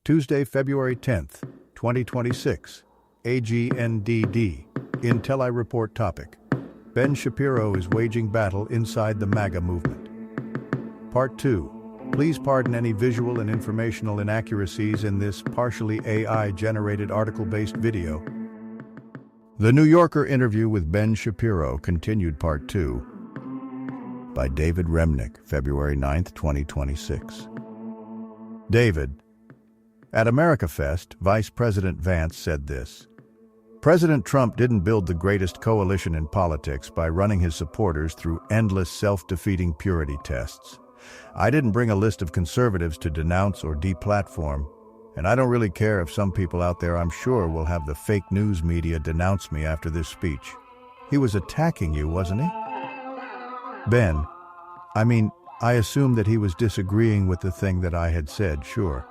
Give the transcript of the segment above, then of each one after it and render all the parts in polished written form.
Tuesday, February 10th, 2026. AGNDD. Intel Report topic. Ben Shapiro is waging battle inside the MAGA movement. Part 2. Please pardon any visual and informational inaccuracies in this partially AI-generated article-based video. The New Yorker interview with Ben Shapiro, continued Part 2, by David Remnick, February 9th, 2026. David. At AmericaFest, Vice President Vance said this: President Trump didn't build the greatest coalition in politics by running his supporters through endless self-defeating purity tests. I didn't bring a list of conservatives to denounce or deplatform, and I don't really care if some people out there, I'm sure, will have the fake news media denounce me after this speech. He was attacking you, wasn't he? Ben, I assume that he was disagreeing with the thing that I had said, sure.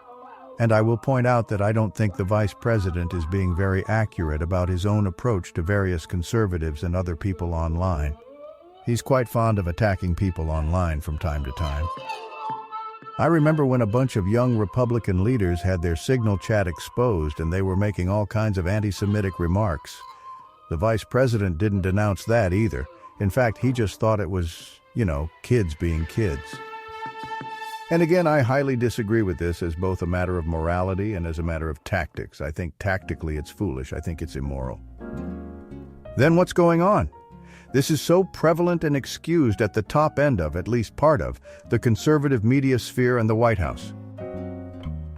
And I will point out that I don't think the vice president is being very accurate about his own approach to various conservatives and other people online. He's quite fond of attacking people online from time to time. I remember when a bunch of young Republican leaders had their Signal chat exposed and they were making all kinds of anti-Semitic remarks. The vice president didn't denounce that either. In fact, he just thought it was, kids being kids. And again, I highly disagree with this as both a matter of morality and as a matter of tactics. I think tactically it's foolish. I think it's immoral. Then what's going on? This is so prevalent and excused at the top end of, at least part of, the conservative media sphere and the White House.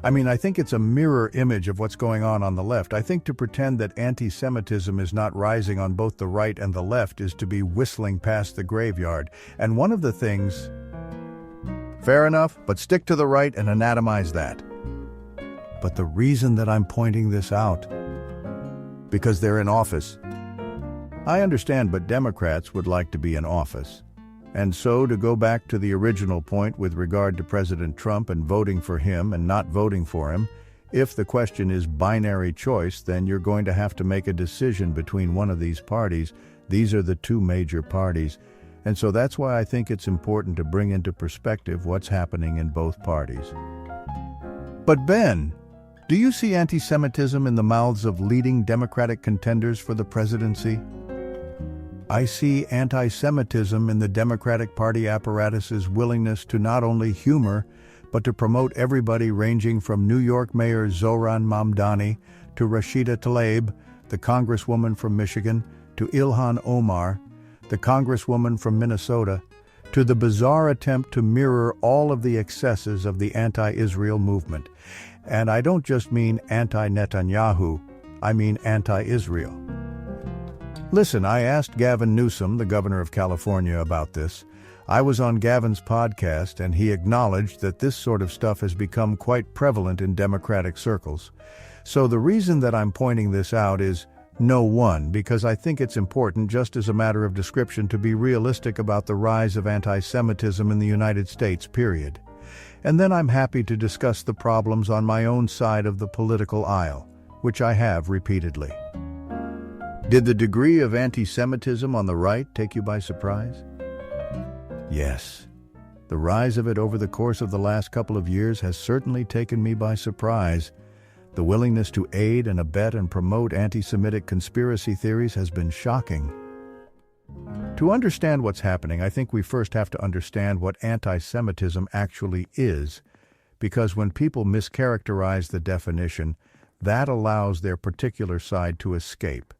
I think it's a mirror image of what's going on the left. I think to pretend that anti-Semitism is not rising on both the right and the left is to be whistling past the graveyard. And one of the things... Fair enough, but stick to the right and anatomize that. But the reason that I'm pointing this out, because they're in office. I understand, but Democrats would like to be in office. And so, to go back to the original point with regard to President Trump and voting for him and not voting for him, if the question is binary choice, then you're going to have to make a decision between one of these parties. These are the two major parties. And so that's why I think it's important to bring into perspective what's happening in both parties. But Ben, do you see anti-Semitism in the mouths of leading Democratic contenders for the presidency? I see anti-Semitism in the Democratic Party apparatus's willingness to not only humor, but to promote everybody ranging from New York Mayor Zohran Mamdani to Rashida Tlaib, the Congresswoman from Michigan, to Ilhan Omar, the Congresswoman from Minnesota, to the bizarre attempt to mirror all of the excesses of the anti-Israel movement. And I don't just mean anti-Netanyahu, I mean anti-Israel. Listen, I asked Gavin Newsom, the governor of California, about this. I was on Gavin's podcast, and he acknowledged that this sort of stuff has become quite prevalent in Democratic circles. So the reason that I'm pointing this out is, no one, because I think it's important, just as a matter of description, to be realistic about the rise of anti-Semitism in the United States, period. And then I'm happy to discuss the problems on my own side of the political aisle, which I have repeatedly. Did the degree of anti-Semitism on the right take you by surprise? Yes. The rise of it over the course of the last couple of years has certainly taken me by surprise. The willingness to aid and abet and promote anti-Semitic conspiracy theories has been shocking. To understand what's happening, I think we first have to understand what anti-Semitism actually is, because when people mischaracterize the definition, that allows their particular side to escape.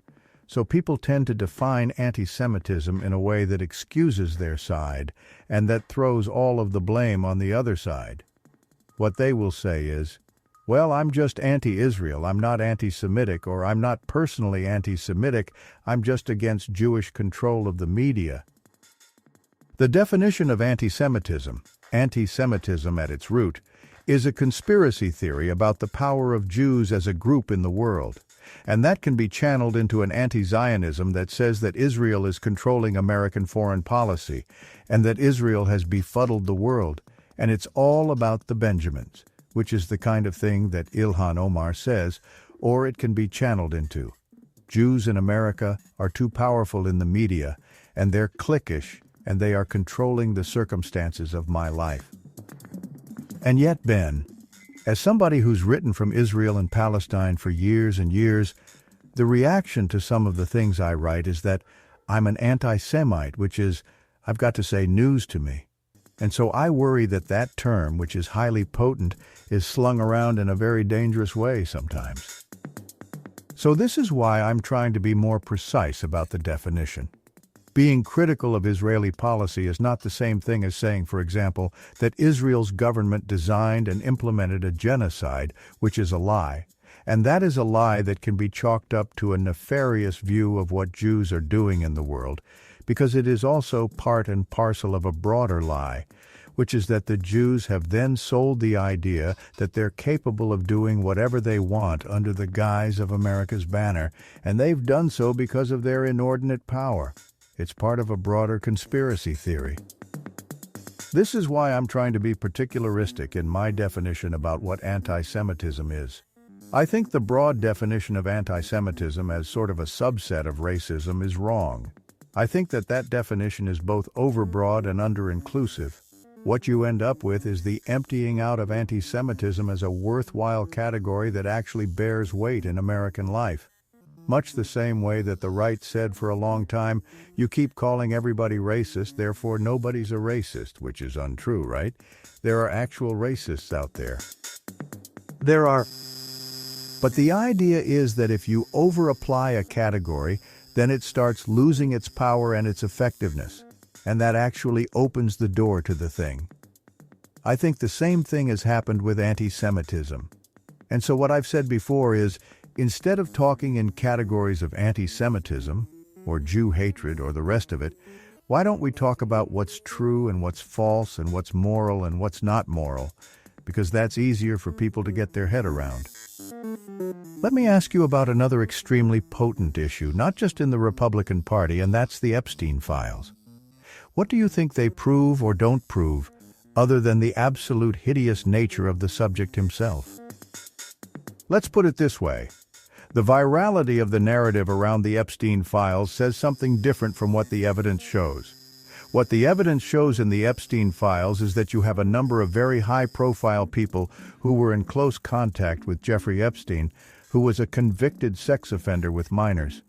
So people tend to define anti-Semitism in a way that excuses their side and that throws all of the blame on the other side. What they will say is, well, I'm just anti-Israel, I'm not anti-Semitic, or I'm not personally anti-Semitic, I'm just against Jewish control of the media. The definition of anti-Semitism at its root, is a conspiracy theory about the power of Jews as a group in the world. And that can be channeled into an anti-Zionism that says that Israel is controlling American foreign policy, and that Israel has befuddled the world, and it's all about the Benjamins, which is the kind of thing that Ilhan Omar says, or it can be channeled into. Jews in America are too powerful in the media, and they're cliquish, and they are controlling the circumstances of my life. And yet, Ben, As somebody who's written from Israel and Palestine for years and years, the reaction to some of the things I write is that I'm an anti-Semite, which is, I've got to say, news to me. And so I worry that that term, which is highly potent, is slung around in a very dangerous way sometimes. So this is why I'm trying to be more precise about the definition. Being critical of Israeli policy is not the same thing as saying, for example, that Israel's government designed and implemented a genocide, which is a lie. And that is a lie that can be chalked up to a nefarious view of what Jews are doing in the world, because it is also part and parcel of a broader lie, which is that the Jews have then sold the idea that they're capable of doing whatever they want under the guise of America's banner, and they've done so because of their inordinate power. It's part of a broader conspiracy theory. This is why I'm trying to be particularistic in my definition about what anti-Semitism is. I think the broad definition of anti-Semitism as sort of a subset of racism is wrong. I think that that definition is both overbroad and under-inclusive. What you end up with is the emptying out of anti-Semitism as a worthwhile category that actually bears weight in American life. Much the same way that the right said for a long time, you keep calling everybody racist, therefore nobody's a racist, which is untrue, right? There are actual racists out there. But the idea is that if you over-apply a category, then it starts losing its power and its effectiveness, and that actually opens the door to the thing. I think the same thing has happened with anti-Semitism. And so what I've said before is, instead of talking in categories of anti-Semitism, or Jew hatred, or the rest of it, why don't we talk about what's true and what's false and what's moral and what's not moral? Because that's easier for people to get their head around. Let me ask you about another extremely potent issue, not just in the Republican Party, and that's the Epstein files. What do you think they prove or don't prove, other than the absolute hideous nature of the subject himself? Let's put it this way. The virality of the narrative around the Epstein files says something different from what the evidence shows. What the evidence shows in the Epstein files is that you have a number of very high-profile people who were in close contact with Jeffrey Epstein, who was a convicted sex offender with minors.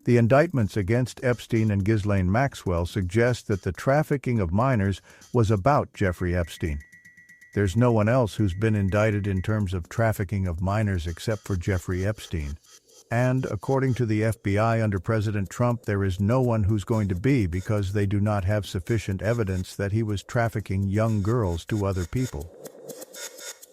The indictments against Epstein and Ghislaine Maxwell suggest that the trafficking of minors was about Jeffrey Epstein. There's no one else who's been indicted in terms of trafficking of minors except for Jeffrey Epstein. And, according to the FBI under President Trump, there is no one who's going to be because they do not have sufficient evidence that he was trafficking young girls to other people.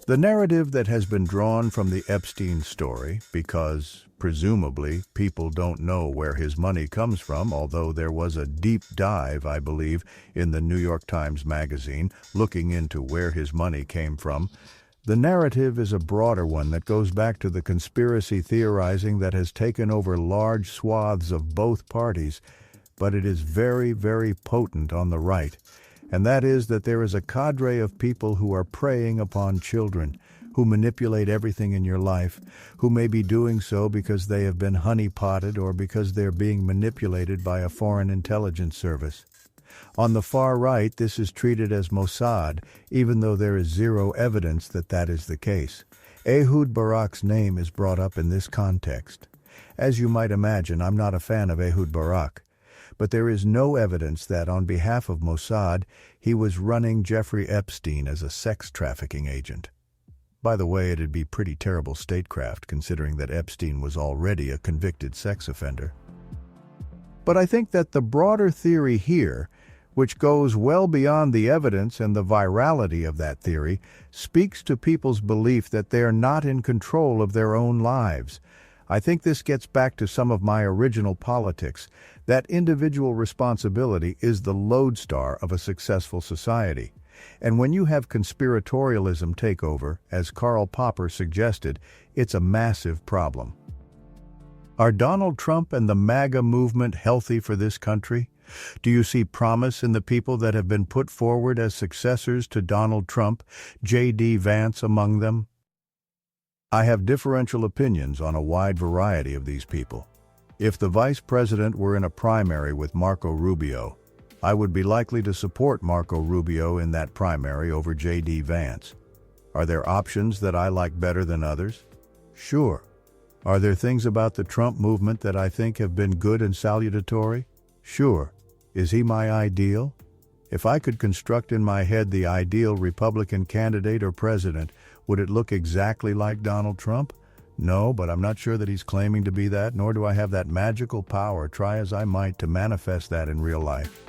The narrative that has been drawn from the Epstein story, because, presumably, people don't know where his money comes from, although there was a deep dive, I believe, in the New York Times Magazine, looking into where his money came from. The narrative is a broader one that goes back to the conspiracy theorizing that has taken over large swaths of both parties, but it is very, very potent on the right, and that is that there is a cadre of people who are preying upon children, who manipulate everything in your life, who may be doing so because they have been honeypotted or because they're being manipulated by a foreign intelligence service. On the far right, this is treated as Mossad, even though there is zero evidence that that is the case. Ehud Barak's name is brought up in this context. As you might imagine, I'm not a fan of Ehud Barak, but there is no evidence that, on behalf of Mossad, he was running Jeffrey Epstein as a sex trafficking agent. By the way, it'd be pretty terrible statecraft, considering that Epstein was already a convicted sex offender. But I think that the broader theory here, which goes well beyond the evidence and the virality of that theory, speaks to people's belief that they're not in control of their own lives. I think this gets back to some of my original politics, that individual responsibility is the lodestar of a successful society. And when you have conspiratorialism take over, as Karl Popper suggested, it's a massive problem. Are Donald Trump and the MAGA movement healthy for this country? Do you see promise in the people that have been put forward as successors to Donald Trump, J.D. Vance among them? I have differential opinions on a wide variety of these people. If the vice president were in a primary with Marco Rubio, I would be likely to support Marco Rubio in that primary over J.D. Vance. Are there options that I like better than others? Sure. Are there things about the Trump movement that I think have been good and salutatory? Sure. Is he my ideal? If I could construct in my head the ideal Republican candidate or president, would it look exactly like Donald Trump? No, but I'm not sure that he's claiming to be that, nor do I have that magical power, try as I might, to manifest that in real life.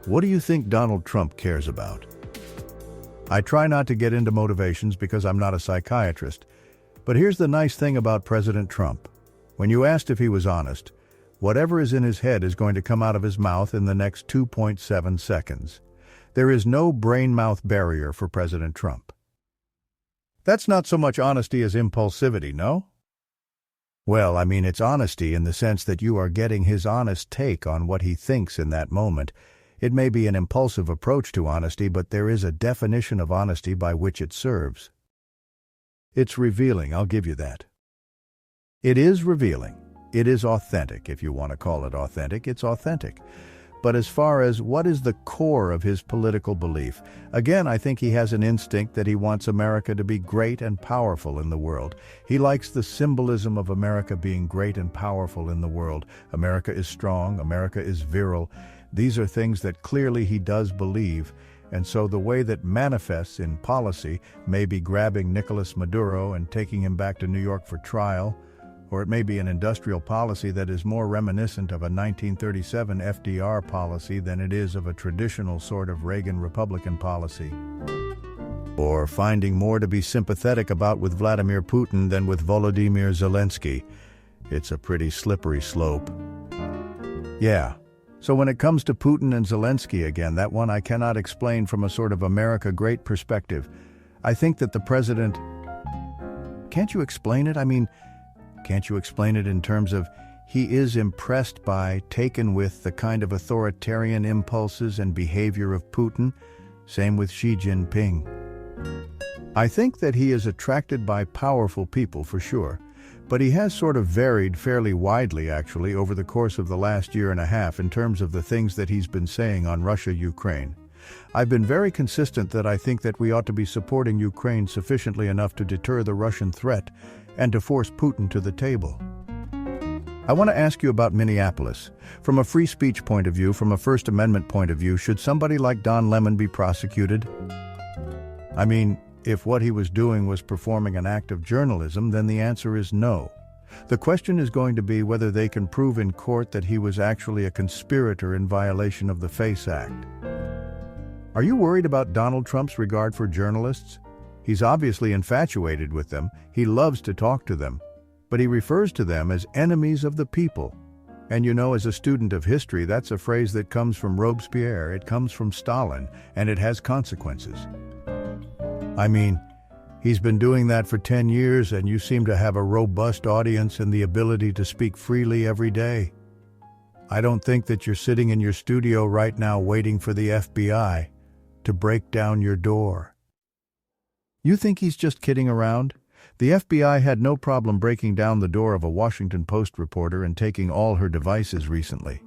What do you think Donald Trump cares about? I try not to get into motivations because I'm not a psychiatrist, but here's the nice thing about President Trump. When you asked if he was honest, whatever is in his head is going to come out of his mouth in the next 2.7 seconds. There is no brain-mouth barrier for President Trump. That's not so much honesty as impulsivity, no? Well, I mean, it's honesty in the sense that you are getting his honest take on what he thinks in that moment. It may be an impulsive approach to honesty, but there is a definition of honesty by which it serves. It's revealing, I'll give you that. It is revealing. It is authentic, if you want to call it authentic, it's authentic. But as far as what is the core of his political belief, again, I think he has an instinct that he wants America to be great and powerful in the world. He likes the symbolism of America being great and powerful in the world. America is strong, America is virile. These are things that clearly he does believe, and so the way that manifests in policy may be grabbing Nicolas Maduro and taking him back to New York for trial, or it may be an industrial policy that is more reminiscent of a 1937 FDR policy than it is of a traditional sort of Reagan Republican policy. Or finding more to be sympathetic about with Vladimir Putin than with Volodymyr Zelensky. It's a pretty slippery slope. Yeah. So when it comes to Putin and Zelensky again, that one I cannot explain from a sort of America great perspective. I think that the president... Can't you explain it? I mean, can't you explain it in terms of he is impressed by, taken with the kind of authoritarian impulses and behavior of Putin? Same with Xi Jinping. I think that he is attracted by powerful people for sure. But he has sort of varied fairly widely, actually, over the course of the last year and a half in terms of the things that he's been saying on Russia-Ukraine. I've been very consistent that I think that we ought to be supporting Ukraine sufficiently enough to deter the Russian threat and to force Putin to the table. I want to ask you about Minneapolis. From a free speech point of view, from a First Amendment point of view, should somebody like Don Lemon be prosecuted? I mean, if what he was doing was performing an act of journalism, then the answer is no. The question is going to be whether they can prove in court that he was actually a conspirator in violation of the FACE Act. Are you worried about Donald Trump's regard for journalists? He's obviously infatuated with them. He loves to talk to them. But he refers to them as enemies of the people. And you know, as a student of history, that's a phrase that comes from Robespierre, it comes from Stalin, and it has consequences. I mean, he's been doing that for 10 years, and you seem to have a robust audience and the ability to speak freely every day. I don't think that you're sitting in your studio right now waiting for the FBI to break down your door. You think he's just kidding around? The FBI had no problem breaking down the door of a Washington Post reporter and taking all her devices recently.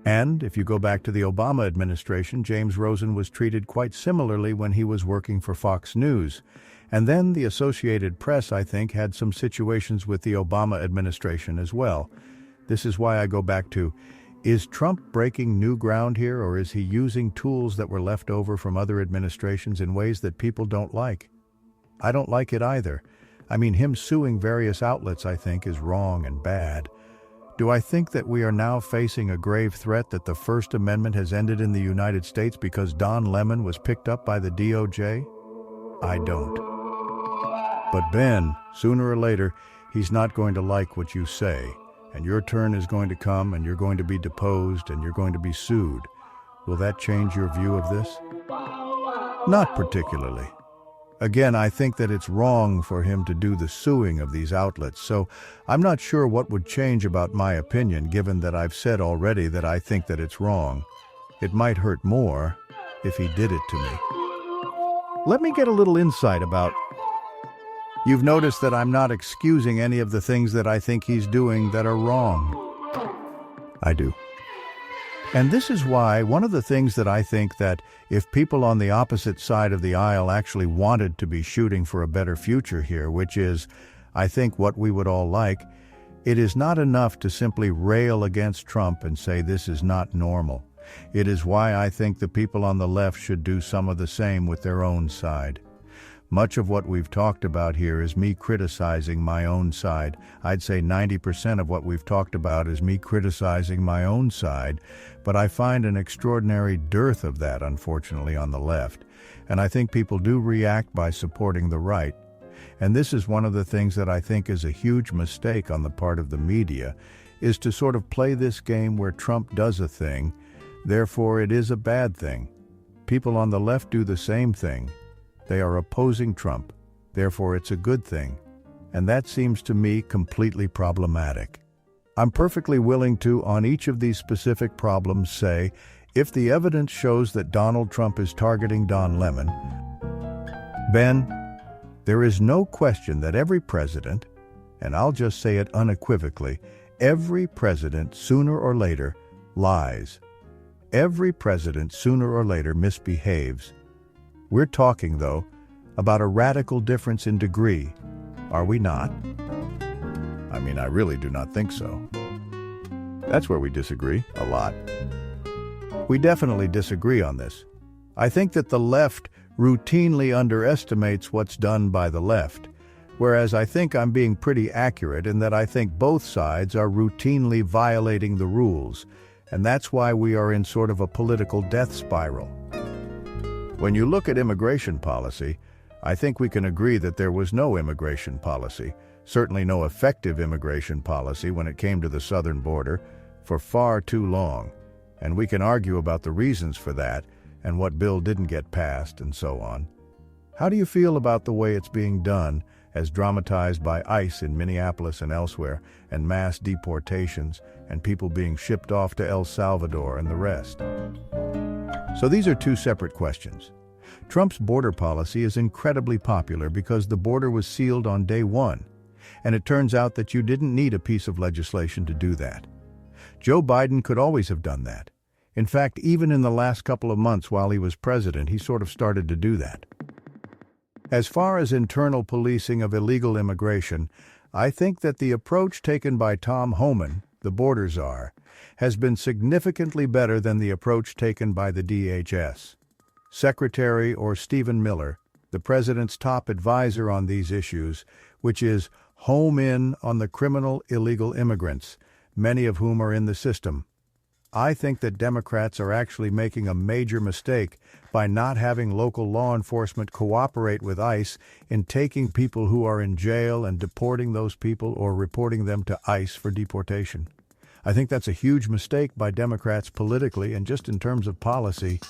And if you go back to the Obama administration, James Rosen was treated quite similarly when he was working for Fox News. And then the Associated Press, I think, had some situations with the Obama administration as well. This is why I go back to, is Trump breaking new ground here, or is he using tools that were left over from other administrations in ways that people don't like? I don't like it either. I mean, him suing various outlets, I think, is wrong and bad. Do I think that we are now facing a grave threat that the First Amendment has ended in the United States because Don Lemon was picked up by the DOJ? I don't. But Ben, sooner or later, he's not going to like what you say, and your turn is going to come, and you're going to be deposed, and you're going to be sued. Will that change your view of this? Not particularly. Again, I think that it's wrong for him to do the suing of these outlets, so I'm not sure what would change about my opinion, given that I've said already that I think that it's wrong. It might hurt more if he did it to me. Let me get a little insight about... You've noticed that I'm not excusing any of the things that I think he's doing that are wrong. I do. And this is why one of the things that I think that if people on the opposite side of the aisle actually wanted to be shooting for a better future here, which is, I think, what we would all like, it is not enough to simply rail against Trump and say this is not normal. It is why I think the people on the left should do some of the same with their own side. Much of what we've talked about here is me criticizing my own side. I'd say 90% of what we've talked about is me criticizing my own side, but I find an extraordinary dearth of that, unfortunately, on the left. And I think people do react by supporting the right. And this is one of the things that I think is a huge mistake on the part of the media, is to sort of play this game where Trump does a thing, therefore it is a bad thing. People on the left do the same thing. They are opposing Trump, therefore it's a good thing. And that seems to me completely problematic. I'm perfectly willing to, on each of these specific problems, say, if the evidence shows that Donald Trump is targeting Don Lemon, Ben, there is no question that every president, and I'll just say it unequivocally, every president sooner or later lies. Every president sooner or later misbehaves. We're talking, though, about a radical difference in degree, are we not? I mean, I really do not think so. That's where we disagree, a lot. We definitely disagree on this. I think that the left routinely underestimates what's done by the left, whereas I think I'm being pretty accurate in that I think both sides are routinely violating the rules, and that's why we are in sort of a political death spiral. When you look at immigration policy, I think we can agree that there was no immigration policy, certainly no effective immigration policy when it came to the southern border, for far too long. And we can argue about the reasons for that and what bill didn't get passed and so on. How do you feel about the way it's being done, as dramatized by ICE in Minneapolis and elsewhere, and mass deportations, and people being shipped off to El Salvador and the rest? So these are two separate questions. Trump's border policy is incredibly popular because the border was sealed on day one, and it turns out that you didn't need a piece of legislation to do that. Joe Biden could always have done that. In fact, even in the last couple of months while he was president, he sort of started to do that. As far as internal policing of illegal immigration, I think that the approach taken by Tom Homan, the border czar, has been significantly better than the approach taken by the DHS. Secretary or Stephen Miller, the president's top advisor on these issues, which is home in on the criminal illegal immigrants, many of whom are in the system. I think that Democrats are actually making a major mistake by not having local law enforcement cooperate with ICE in taking people who are in jail and deporting those people or reporting them to ICE for deportation. I think that's a huge mistake by Democrats politically and just in terms of policy.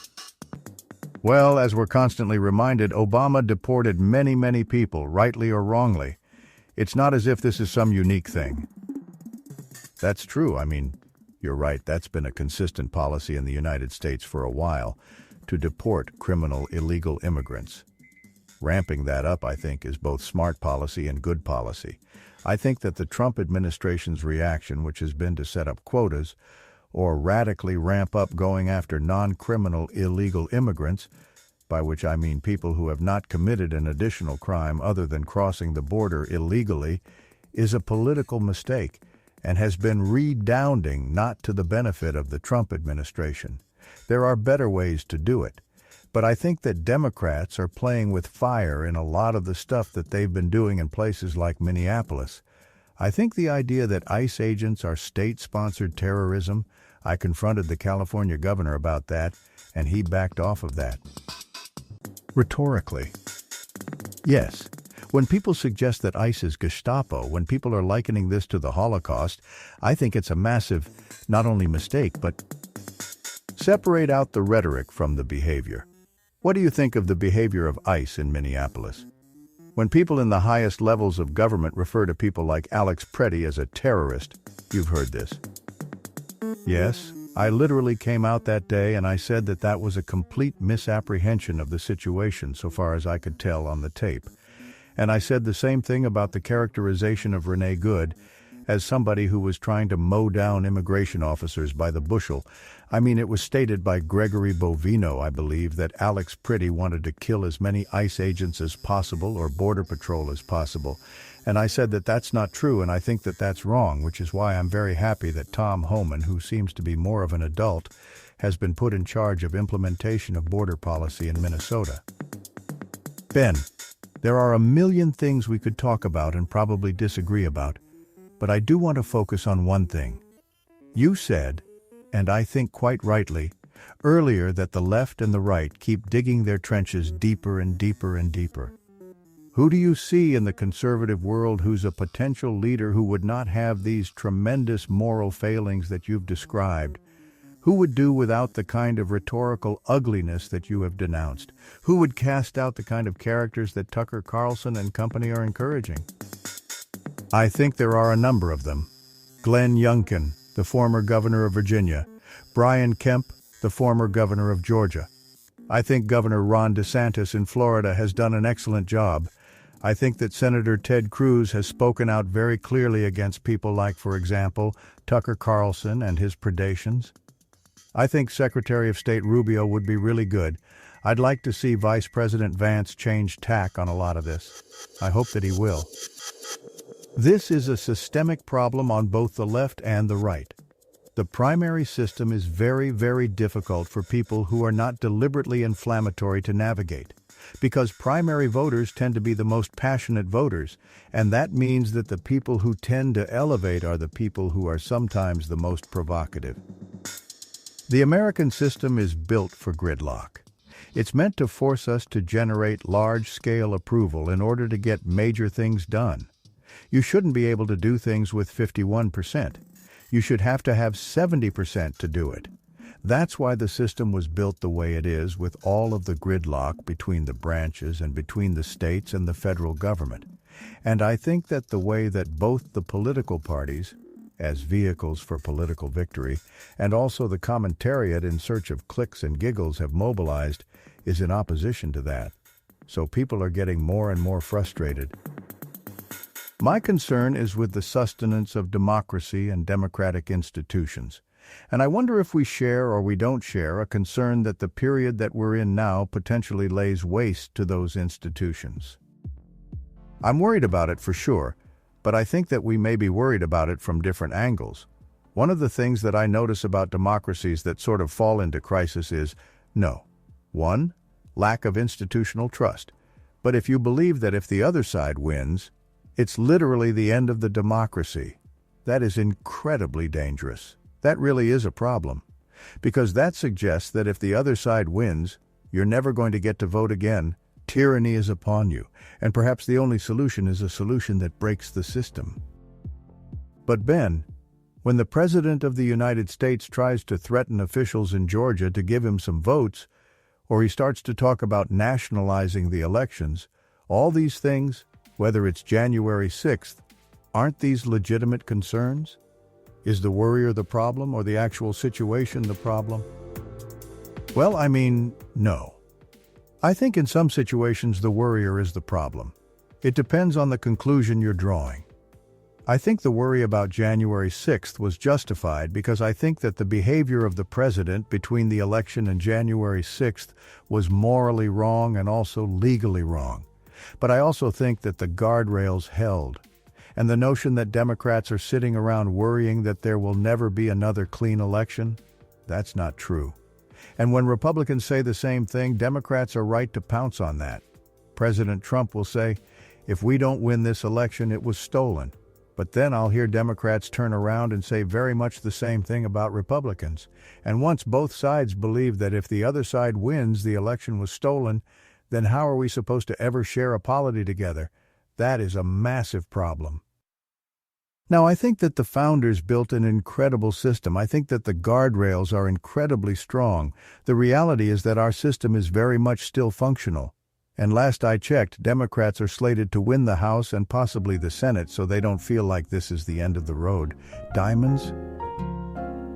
Well, as we're constantly reminded, Obama deported many people, rightly or wrongly. It's not as if this is some unique thing. That's true. I mean, you're right, that's been a consistent policy in the United States for a while, to deport criminal illegal immigrants. Ramping that up, I think, is both smart policy and good policy. I think that the Trump administration's reaction, which has been to set up quotas, or radically ramp up going after non-criminal illegal immigrants, by which I mean people who have not committed an additional crime other than crossing the border illegally, is a political mistake and has been redounding not to the benefit of the Trump administration. There are better ways to do it. But I think that Democrats are playing with fire in a lot of the stuff that they've been doing in places like Minneapolis. I think the idea that ICE agents are state-sponsored terrorism, I confronted the California governor about that, and he backed off of that. Rhetorically. Yes, when people suggest that ICE is Gestapo, when people are likening this to the Holocaust, I think it's a massive, not only mistake, but separate out the rhetoric from the behavior. What do you think of the behavior of ICE in Minneapolis? When people in the highest levels of government refer to people like Alex Preddy as a terrorist, you've heard this. Yes, I literally came out that day and I said that that was a complete misapprehension of the situation so far as I could tell on the tape. And I said the same thing about the characterization of Renee Good, As somebody who was trying to mow down immigration officers by the bushel, I mean, it was stated by Gregory Bovino, I believe, that Alex Pretty wanted to kill as many ICE agents as possible or Border Patrol as possible. And I said that that's not true, and I think that that's wrong, which is why I'm very happy that Tom Homan, who seems to be more of an adult, has been put in charge of implementation of border policy in Minnesota. Ben, there are a million things we could talk about and probably disagree about, but I do want to focus on one thing. You said, and I think quite rightly, earlier that the left and the right keep digging their trenches deeper and deeper and deeper. Who do you see in the conservative world who's a potential leader who would not have these tremendous moral failings that you've described? Who would do without the kind of rhetorical ugliness that you have denounced? Who would cast out the kind of characters that Tucker Carlson and company are encouraging? I think there are a number of them. Glenn Youngkin, the former governor of Virginia. Brian Kemp, the former governor of Georgia. I think Governor Ron DeSantis in Florida has done an excellent job. I think that Senator Ted Cruz has spoken out very clearly against people like, for example, Tucker Carlson and his predations. I think Secretary of State Rubio would be really good. I'd like to see Vice President Vance change tack on a lot of this. I hope that he will. This is a systemic problem on both the left and the right. The primary system is very, very difficult for people who are not deliberately inflammatory to navigate, because primary voters tend to be the most passionate voters, and that means that the people who tend to elevate are the people who are sometimes the most provocative. The American system is built for gridlock. It's meant to force us to generate large-scale approval in order to get major things done. You shouldn't be able to do things with 51%. You should have to have 70% to do it. That's why the system was built the way it is, with all of the gridlock between the branches and between the states and the federal government. And I think that the way that both the political parties, as vehicles for political victory, and also the commentariat in search of clicks and giggles have mobilized, is in opposition to that. So people are getting more and more frustrated. My concern is with the sustenance of democracy and democratic institutions. And I wonder if we share or we don't share a concern that the period that we're in now potentially lays waste to those institutions. I'm worried about it for sure, but I think that we may be worried about it from different angles. One of the things that I notice about democracies that sort of fall into crisis is, one, lack of institutional trust. But if you believe that if the other side wins, it's literally the end of the democracy, that is incredibly dangerous. That really is a problem, because that suggests that if the other side wins, you're never going to get to vote again. Tyranny is upon you, and perhaps the only solution is a solution that breaks the system. But Ben, when the President of the United States tries to threaten officials in Georgia to give him some votes, or he starts to talk about nationalizing the elections, all these things, whether it's January 6th, aren't these legitimate concerns? Is the worrier the problem or the actual situation the problem? Well, I mean, no. I think in some situations the worrier is the problem. It depends on the conclusion you're drawing. I think the worry about January 6th was justified because I think that the behavior of the president between the election and January 6th was morally wrong and also legally wrong. But I also think that the guardrails held, and the notion that Democrats are sitting around worrying that there will never be another clean election, that's not true. And when Republicans say the same thing, Democrats are right to pounce on that. President Trump will say, if we don't win this election, it was stolen. But then I'll hear Democrats turn around and say very much the same thing about Republicans. And once both sides believe that if the other side wins, the election was stolen, then how are we supposed to ever share a polity together? That is a massive problem. Now, I think that the founders built an incredible system. I think that the guardrails are incredibly strong. The reality is that our system is very much still functional. And last I checked, Democrats are slated to win the House and possibly the Senate, so they don't feel like this is the end of the road. Diamonds?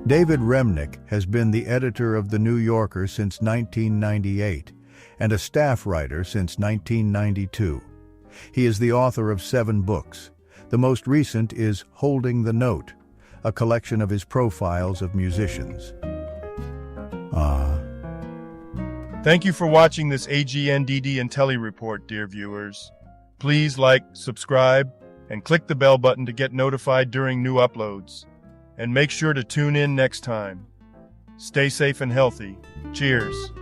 David Remnick has been the editor of The New Yorker since 1998 and a staff writer since 1992. He is the author of 7 books. The most recent is Holding the Note, a collection of his profiles of musicians. Thank you for watching this AGNDD Intelli Report, dear viewers. Please like, subscribe, and click the bell button to get notified during new uploads. And make sure to tune in next time. Stay safe and healthy. Cheers.